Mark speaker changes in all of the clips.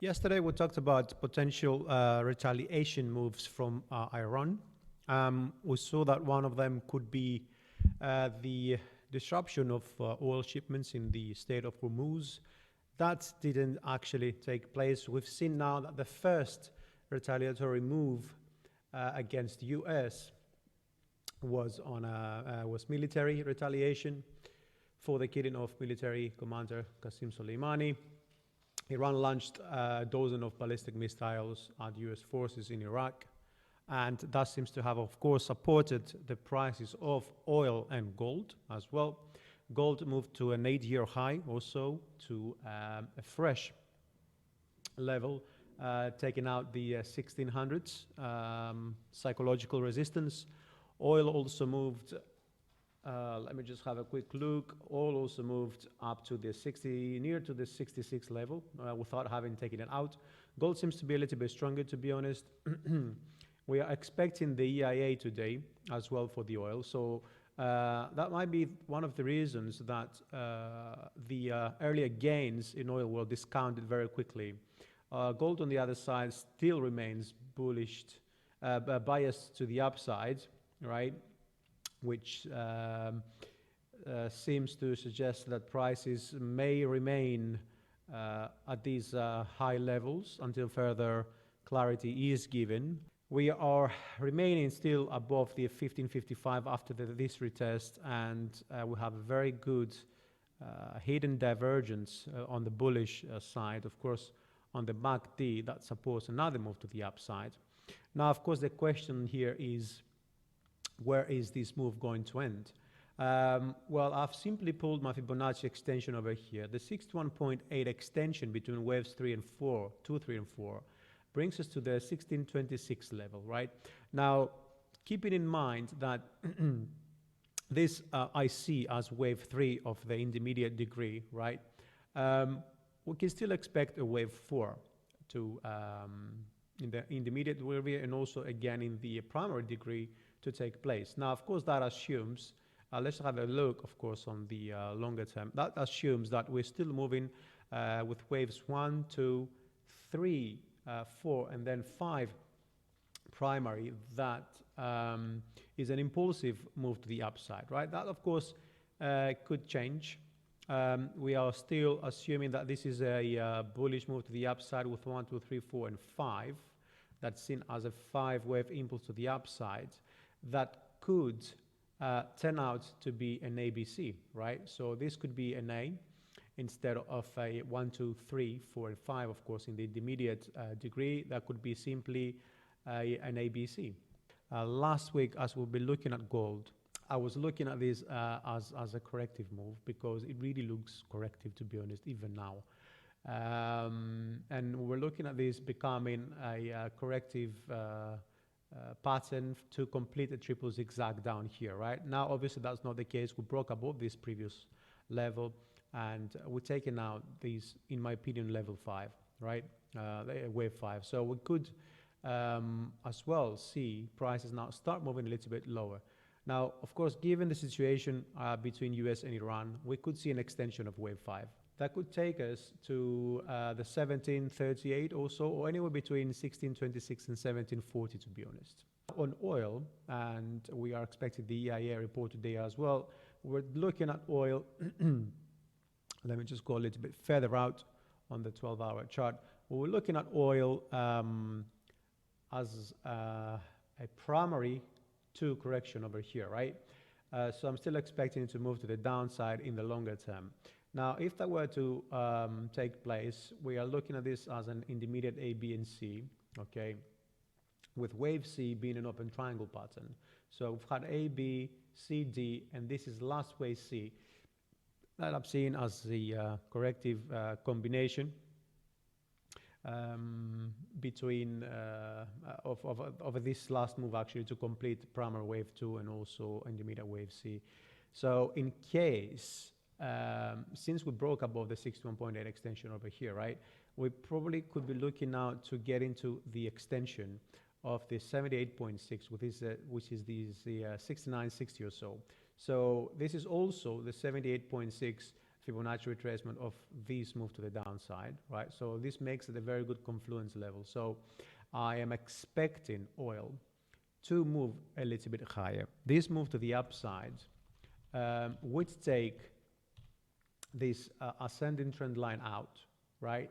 Speaker 1: Yesterday we talked about potential retaliation moves from Iran. We saw that one of them could be the disruption of oil shipments in the state of Hormuz. That didn't actually take place. We've seen now that the first retaliatory move against the US was military retaliation for the killing of military commander Qasem Soleimani. Iran launched a dozen of ballistic missiles at US forces in Iraq, and that seems to have, of course, supported the prices of oil and gold as well. Gold moved to an 8-year high, also to a fresh level, taking out the 1600s psychological resistance. Oil also moved. Let me just have a quick look. Oil also moved up to the near to the 66 level without having taken it out. Gold seems to be a little bit stronger, to be honest. We are expecting the EIA today as well for the oil. So that might be one of the reasons that the earlier gains in oil were discounted very quickly. Gold, on the other side, still remains bullish, biased to the upside, right? Which seems to suggest that prices may remain at these high levels until further clarity is given. We are remaining still above the 1555 after this retest, and we have a very good hidden divergence on the bullish side. Of course, on the MACD, that supports another move to the upside. Now, of course, the question here is, where is this move going to end? Well, I've simply pulled my Fibonacci extension over here. The 61.8 extension between waves 2, 3, and 4, brings us to the 1626 level, right? Now, keeping in mind that this I see as wave 3 of the intermediate degree, right? We can still expect a wave 4 to in the intermediate degree and also again in the primary degree to take place. Now, of course, that assumes, let's have a look, of course, on the longer term. That assumes that we're still moving with waves 1, 2, 3, 4, and then 5 primary. That is an impulsive move to the upside, right? That, of course, could change. We are still assuming that this is a bullish move to the upside with 1, 2, 3, 4, and 5. That's seen as a 5-wave impulse to the upside. That could turn out to be an ABC, right? So this could be an A instead of a 1, 2, 3, 4, and 5, of course, in the intermediate degree. That could be simply an ABC. Last week, as we'll be looking at gold, I was looking at this as a corrective move because it really looks corrective, to be honest, even now. And we're looking at this becoming a corrective pattern to complete a triple zigzag down here, right? Now, obviously, that's not the case. We broke above this previous level, and we're taking out these, in my opinion, level 5, right? Wave 5. So we could as well see prices now start moving a little bit lower. Now, of course, given the situation between US and Iran, we could see an extension of wave 5. That could take us to the 1738 or so, or anywhere between 1626 and 1740, to be honest. On oil, and we are expecting the EIA report today as well, we're looking at oil. Let me just go a little bit further out on the 12-hour chart. We're looking at oil as a primary 2 correction over here, right? So I'm still expecting it to move to the downside in the longer term. Now, if that were to take place, we are looking at this as an intermediate A, B, and C, okay, with wave C being an open triangle pattern. So we've had A, B, C, D, and this is last wave C that I'm seeing as the corrective combination between of this last move actually to complete primary wave 2 and also intermediate wave C. So in case since we broke above the 61.8 extension over here, right, we probably could be looking now to get into the extension of the 78.6, which is the 6960 or so. So this is also the 78.6 Fibonacci retracement of this move to the downside, right? So this makes it a very good confluence level. So I am expecting oil to move a little bit higher. This move to the upside would take this ascending trend line out, right?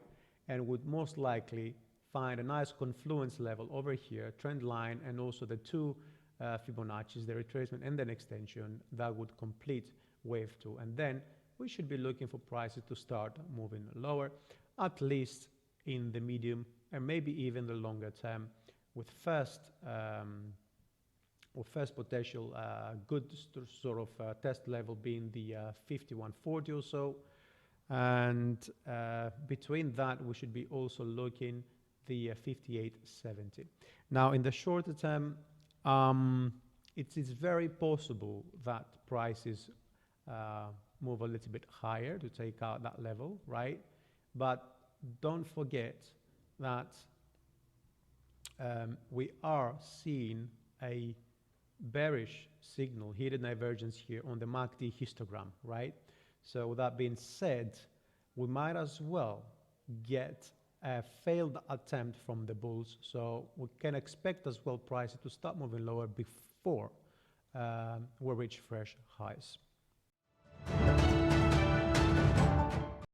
Speaker 1: And would most likely find a nice confluence level over here, trend line, and also the two Fibonacci's, the retracement and then extension that would complete wave two. And then we should be looking for prices to start moving lower, at least in the medium and maybe even the longer term, with first potential good sort of test level being the 5140 or so. And between that, we should be also looking the 5870. Now, in the shorter term, it is very possible that prices move a little bit higher to take out that level, right? But don't forget that we are seeing a bearish signal, hidden divergence here on the MACD histogram, right? So with that being said, we might as well get a failed attempt from the bulls. So we can expect as well prices to start moving lower before we reach fresh highs.